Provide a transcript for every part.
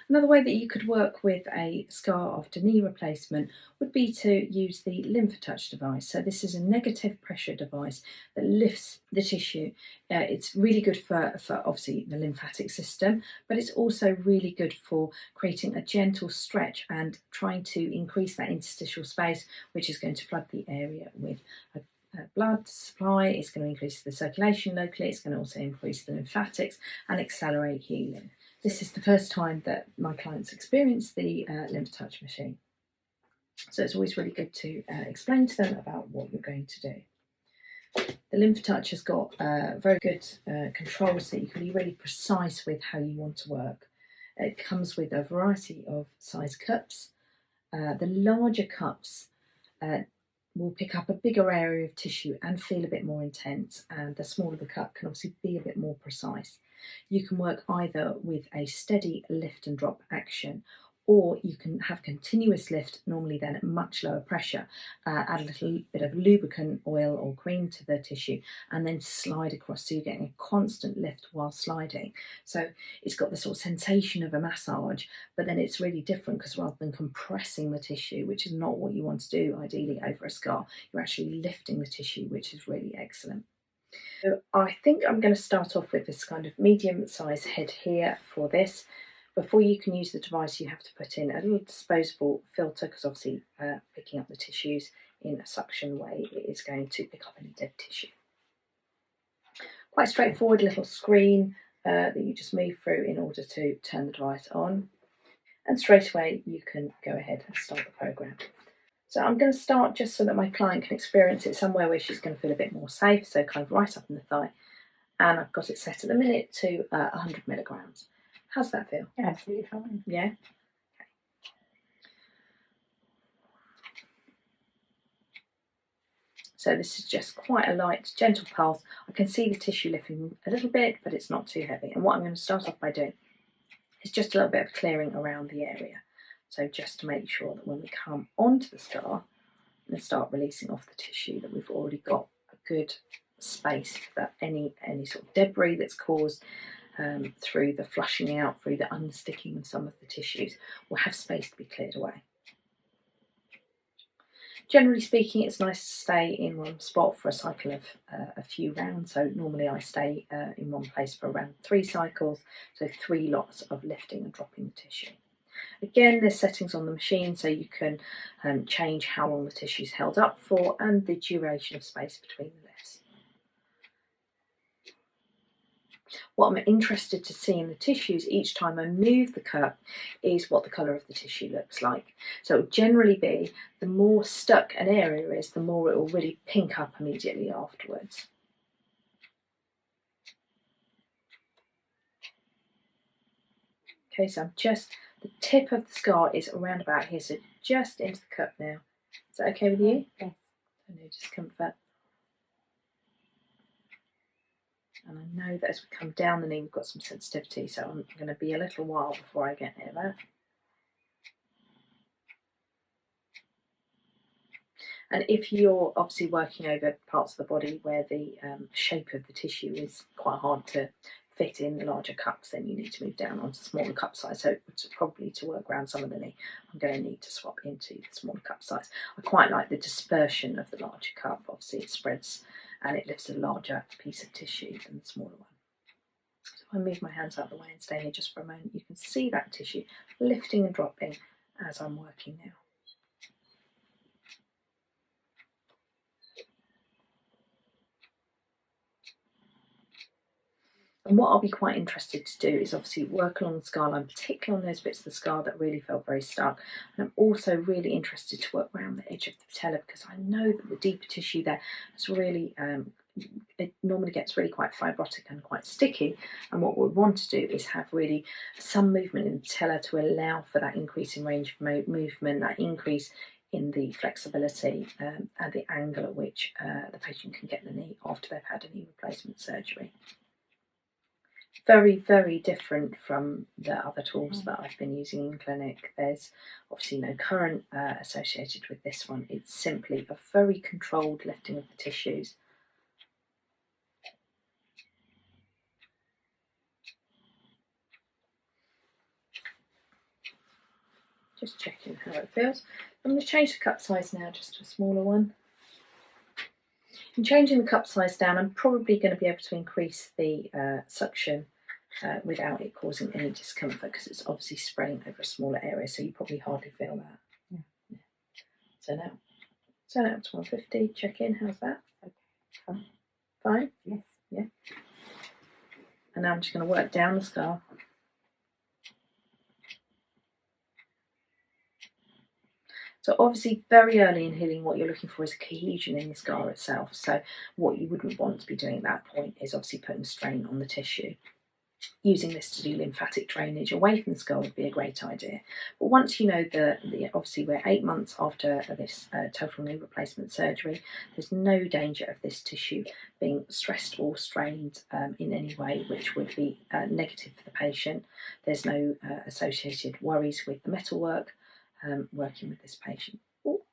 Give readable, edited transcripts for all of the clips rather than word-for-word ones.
Another way that you could work with a scar after knee replacement would be to use the LymphaTouch device. So this is a negative pressure device that lifts the tissue. It's really good for obviously the lymphatic system, but it's also really good for creating a gentle stretch and trying to increase that interstitial space, which is going to flood the area with blood supply. It's going to increase the circulation locally. It's going to also increase the lymphatics and accelerate healing. This is the first time that my clients experience the LymphaTouch machine. So it's always really good to explain to them about what you're going to do. The LymphaTouch has got very good controls, so you can be really precise with how you want to work. It comes with a variety of size cups. The larger cups will pick up a bigger area of tissue and feel a bit more intense, and the smaller the cup can obviously be a bit more precise. You can work either with a steady lift and drop action, or you can have continuous lift, normally then at much lower pressure, add a little bit of lubricant oil or cream to the tissue and then slide across, so you're getting a constant lift while sliding. So it's got the sort of sensation of a massage, but then it's really different because rather than compressing the tissue, which is not what you want to do ideally over a scar, you're actually lifting the tissue, which is really excellent. So I think I'm going to start off with this kind of medium size head here for this. Before you can use the device, you have to put in a little disposable filter, because obviously picking up the tissues in a suction way, it is going to pick up any dead tissue. Quite straightforward little screen that you just move through in order to turn the device on. And straight away you can go ahead and start the program. So I'm going to start just so that my client can experience it somewhere where she's going to feel a bit more safe, so kind of right up in the thigh. And I've got it set at the minute to 100 milligrams. How's that feel? Absolutely fine. Yeah? Okay. So this is just quite a light, gentle pulse. I can see the tissue lifting a little bit, but it's not too heavy. And what I'm going to start off by doing is just a little bit of clearing around the area. So just to make sure that when we come onto the scar and start releasing off the tissue, that we've already got a good space for any sort of debris that's caused through the flushing out, through the unsticking of some of the tissues, will have space to be cleared away. Generally speaking, it's nice to stay in one spot for a cycle of a few rounds. So normally I stay in one place for around 3 cycles, so 3 lots of lifting and dropping the tissue. Again, there's settings on the machine, so you can change how long the tissue is held up for and the duration of space between the lifts. What I'm interested to see in the tissues each time I move the cup is what the colour of the tissue looks like. So it will generally be, the more stuck an area is, the more it will really pink up immediately afterwards. Okay, so I'm just, the tip of the scar is around about here, so just into the cup now. Is that okay with you? Yes. No discomfort. And I know that as we come down the knee, we've got some sensitivity, so I'm going to be a little while before I get near that. And if you're obviously working over parts of the body where the shape of the tissue is quite hard to fit in the larger cups, then you need to move down onto smaller cup size. So probably to work around some of the knee, I'm going to need to swap into the smaller cup size. I quite like the dispersion of the larger cup. Obviously it spreads and it lifts a larger piece of tissue than the smaller one. So if I move my hands out of the way and stay here just for a moment, you can see that tissue lifting and dropping as I'm working now. And what I'll be quite interested to do is obviously work along the scar line, particularly on those bits of the scar that really felt very stuck. And I'm also really interested to work around the edge of the patella, because I know that the deeper tissue there is really, it normally gets really quite fibrotic and quite sticky. And what we want to do is have really some movement in the patella to allow for that increase in range of movement, that increase in the flexibility and the angle at which the patient can get the knee after they've had a knee replacement surgery. Very, very different from the other tools that I've been using in clinic. There's obviously no current associated with this one. It's simply a very controlled lifting of the tissues. Just checking how it feels. I'm going to change the cup size now just to a smaller one. In changing the cup size down, I'm probably going to be able to increase the suction without it causing any discomfort, because it's obviously spreading over a smaller area, so you probably hardly feel that. Yeah. Turn out to 150, check in, how's that? Okay. Fine? Yes. Yeah. And now I'm just going to work down the scar. So obviously very early in healing, what you're looking for is a cohesion in the scar itself. So what you wouldn't want to be doing at that point is obviously putting strain on the tissue. Using this to do lymphatic drainage away from the scar would be a great idea. But once you know obviously we're 8 months after this total knee replacement surgery, there's no danger of this tissue being stressed or strained in any way, which would be negative for the patient. There's no associated worries with the metalwork working with this patient. Oh,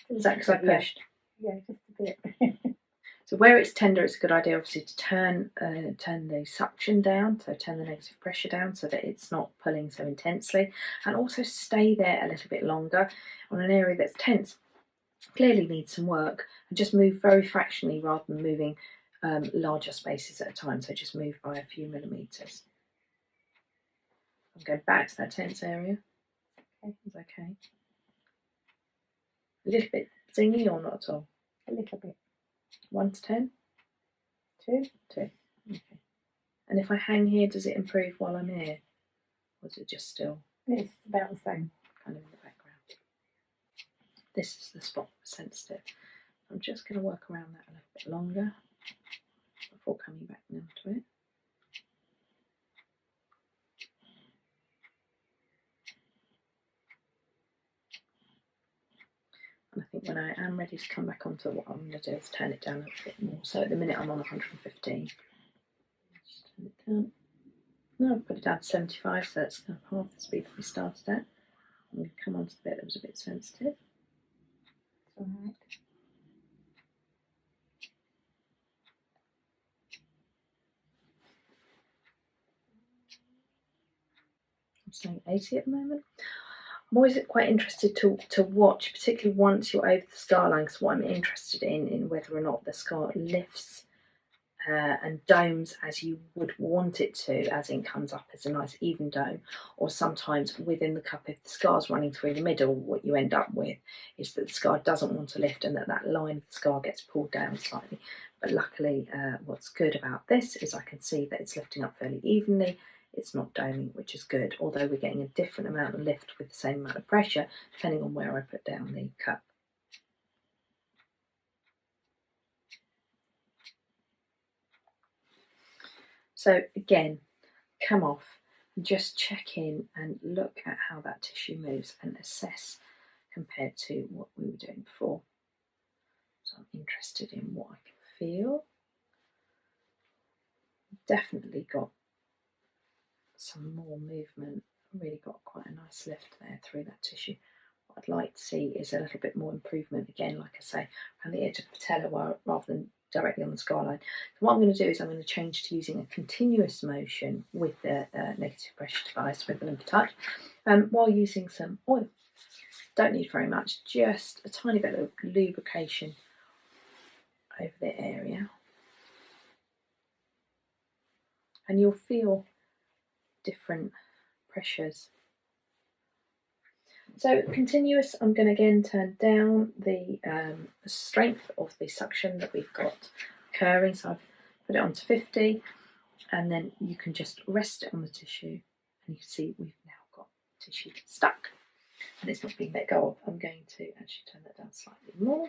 is that because I pushed? Yeah, just a bit. So where it's tender, it's a good idea obviously to turn the suction down, so turn the negative pressure down so that it's not pulling so intensely, and also stay there a little bit longer on an area that's tense. Clearly needs some work, and just move very fractionally rather than moving larger spaces at a time, so just move by a few millimetres. I'll go back to that tense area. Okay, it's okay. A little bit zingy or not at all? A little bit. 1 to 10? 2. 2. Okay. And if I hang here, does it improve while I'm here? Or is it just still? It's about the same. Kind of in the background. This is the spot that's sensitive. I'm just going to work around that a little bit longer before coming back now to it. And I think when I am ready to come back onto what I'm going to do is turn it down a little bit more. So at the minute I'm on 115. Just turn it down. No, I've put it down to 75, so that's kind of half the speed that we started at. I'm going to come on to the bit that was a bit sensitive. It's alright. I'm saying 80 at the moment. I'm always quite interested to watch, particularly once you're over the scar line, because what I'm interested in whether or not the scar lifts and domes as you would want it to, as in comes up as a nice even dome, or sometimes within the cup, if the scar's running through the middle, what you end up with is that the scar doesn't want to lift and that line of the scar gets pulled down slightly. But luckily, what's good about this is I can see that it's lifting up fairly evenly. It's not doming, which is good, although we're getting a different amount of lift with the same amount of pressure, depending on where I put down the cup. So again, come off and just check in and look at how that tissue moves and assess compared to what we were doing before. So I'm interested in what I can feel. Definitely got some more movement, really got quite a nice lift there through that tissue. What I'd like to see is a little bit more improvement, again, like I say, around the edge of the patella rather than directly on the scar line. So what I'm going to do is I'm going to change to using a continuous motion with the negative pressure device with the LymphaTouch while using some oil. Don't need very much, just a tiny bit of lubrication over the area. And you'll feel different pressures. So continuous, I'm going to again turn down the strength of the suction that we've got occurring. So I've put it on to 50, and then you can just rest it on the tissue, and you can see we've now got tissue stuck, and it's not being let go of. I'm going to actually turn that down slightly more,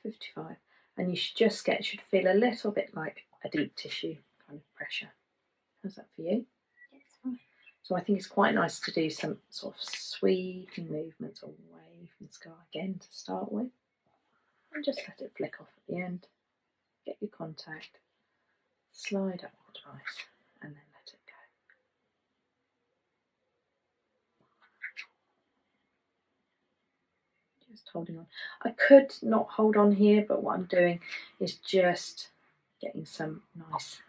55, and you should feel a little bit like a deep tissue kind of pressure. How's that for you? It's fine. So I think it's quite nice to do some sort of sweeping movements away from the scar again to start with. And just let it flick off at the end. Get your contact, slide up the device, and then let it go. Just holding on. I could not hold on here, but what I'm doing is just getting some nice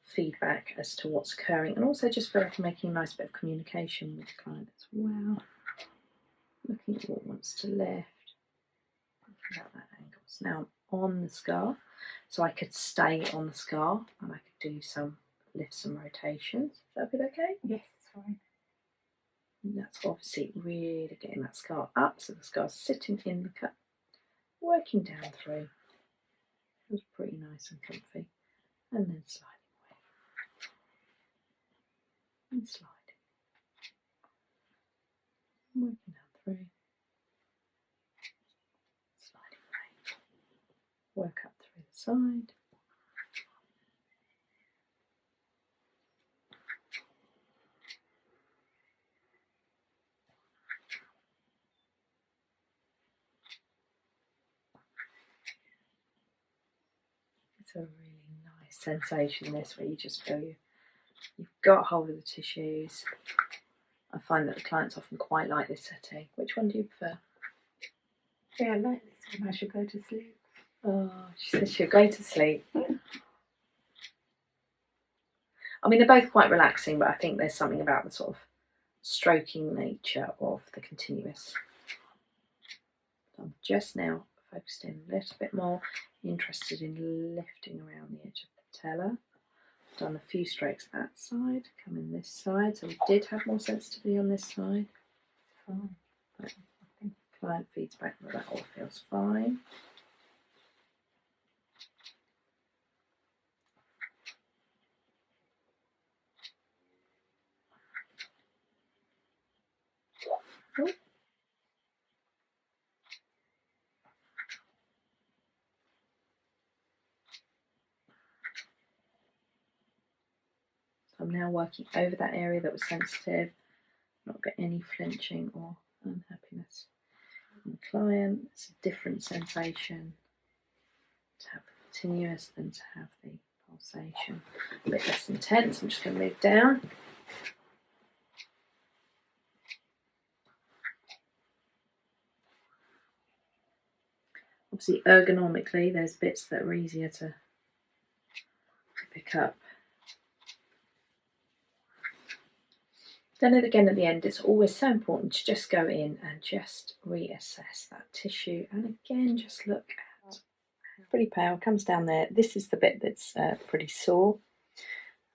feedback as to what's occurring, and also just feel like I'm making a nice bit of communication with the client as well. looking at what wants to lift, thinking about that angle. So now I'm on the scar, so I could stay on the scar and I could do some lifts and rotations. Is that a bit okay? Yes, it's fine. And that's obviously really getting that scar up, so the scar's sitting in the cut, working down through. Feels pretty nice and comfy. And then sliding away. And sliding. Working down through. Sliding away. Work up through the side. It's a really nice sensation, this, where you just feel you've got hold of the tissues. I find that the clients often quite like this setting. Which one do you prefer? Yeah, I like this one. I should go to sleep. Oh, she says she'll go to sleep. I mean, they're both quite relaxing, but I think there's something about the sort of stroking nature of the continuous. I'm just now focused in a little bit more, interested in lifting around the edge of the patella. Done a few strokes that side, come in this side, so we did have more sensitivity on this side. Fine. But I think the client feeds back that that all feels fine. Oh. So I'm now working over that area that was sensitive, not got any flinching or unhappiness from the client. It's a different sensation to have the continuous than to have the pulsation. A bit less intense. I'm just going to move down. Obviously, ergonomically, there's bits that are easier to pick up. Then again, at the end, it's always so important to just go in and just reassess that tissue. And again, just look at, pretty pale, comes down there. This is the bit that's pretty sore.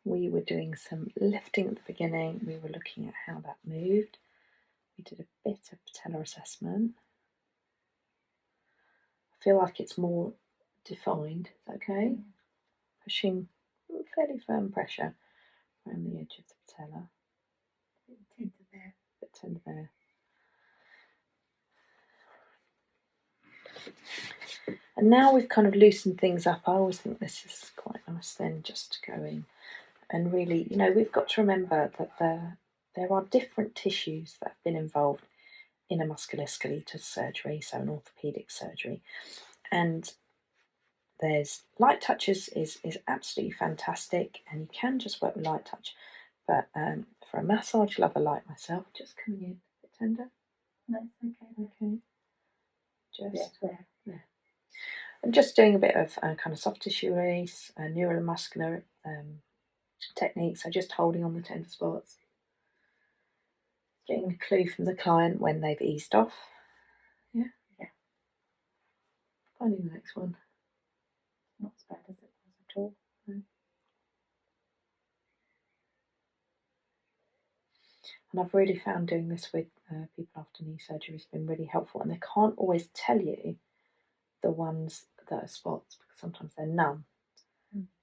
We were doing some lifting at the beginning. We were looking at how that moved. We did a bit of patellar assessment. I feel like it's more defined, okay? Pushing fairly firm pressure around the edge of the patella. A bit tender there. A bit tender there. And now we've kind of loosened things up. I always think this is quite nice then, just to go in and really, you know, we've got to remember that there are different tissues that have been involved in a musculoskeletal surgery, so an orthopaedic surgery. And there's LymphaTouch is absolutely fantastic, and you can just work with LymphaTouch. But for a massage lover like myself, just coming in a bit tender. That's okay. Okay. Just there. yeah. I'm just doing a bit of kind of soft tissue release, neuromuscular techniques. So just holding on the tender spots, getting a clue from the client when they've eased off. Yeah. Yeah. Finding the next one. Not as bad as it was at all. No. And I've really found doing this with people after knee surgery has been really helpful. And they can't always tell you the ones that are spots because sometimes they're numb.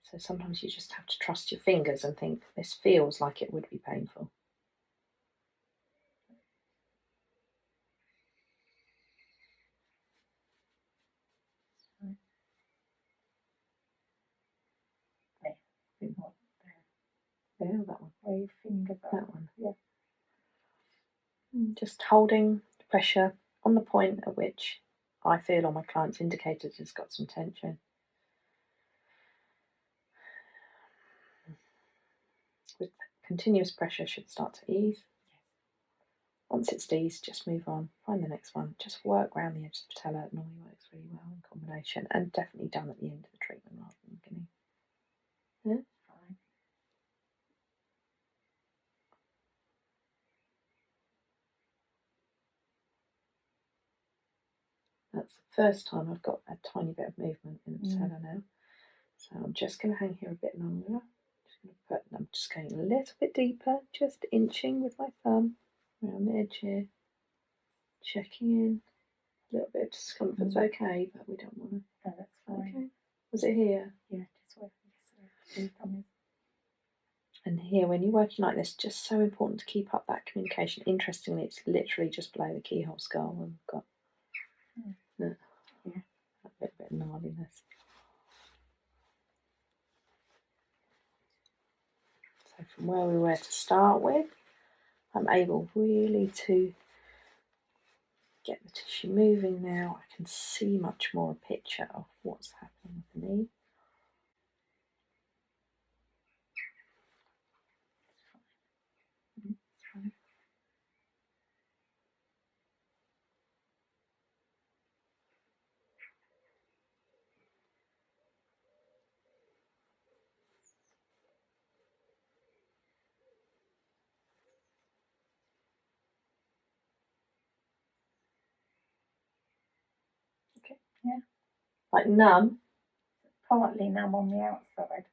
So sometimes you just have to trust your fingers and think, this feels like it would be painful. There. Yeah, that one. Where your fingers are. That one. Yeah. Just holding the pressure on the point at which I feel or my client's indicated has got some tension. With continuous pressure should start to ease. Once it's eased, just move on, find the next one. Just work around the edge of the patella. It normally works really well in combination, and definitely done at the end of the treatment rather than the beginning. Yeah? Fine. first time I've got a tiny bit of movement in the patella now. So I'm just going to hang here a bit longer. I'm just going a little bit deeper, just inching with my thumb around the edge here, checking in. A little bit of discomfort's okay, but we don't want to. No, that's fine. Okay. Was it here? Yeah, just where. And here, when you're working like this, just so important to keep up that communication. Interestingly, it's literally just below the keyhole skull, and we've got a bit of gnarliness. So from where we were to start with, I'm able really to get the tissue moving now. I can see much more a picture of what's happening with the knee. Okay. Yeah. Like numb? Partly numb on the outside,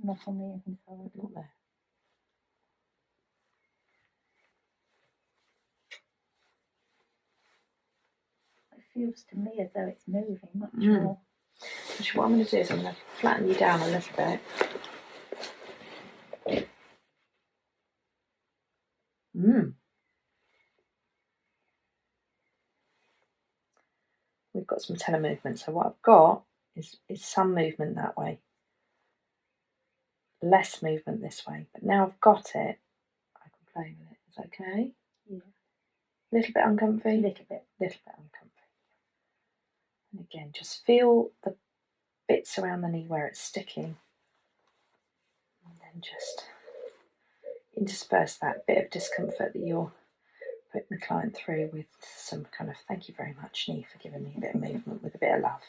not on the inside. Not there. It feels to me as though it's moving much more. Actually, what I'm going to do is I'm going to flatten you down a little bit. We've got some patella movement, so what I've got is some movement that way, less movement this way, but now I've got it, I can play with it. Is that okay? Yeah. A little bit uncomfy? A little bit uncomfy. And again, just feel the bits around the knee where it's sticking, and then just intersperse that bit of discomfort that you're putting the client through with some kind of thank you very much, knee, for giving me a bit of movement with a bit of love.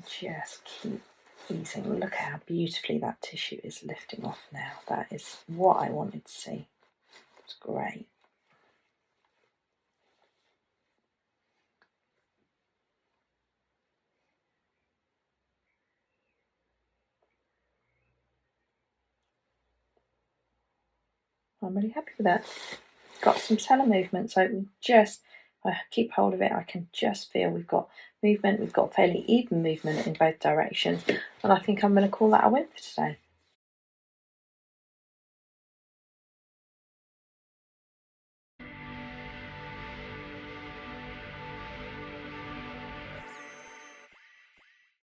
Just keep easing. Look at how beautifully that tissue is lifting off now. That is what I wanted to see. It's great. I'm really happy with that. Got some patella movement, so I keep hold of it, I can just feel we've got movement, we've got fairly even movement in both directions, and I think I'm going to call that a win for today.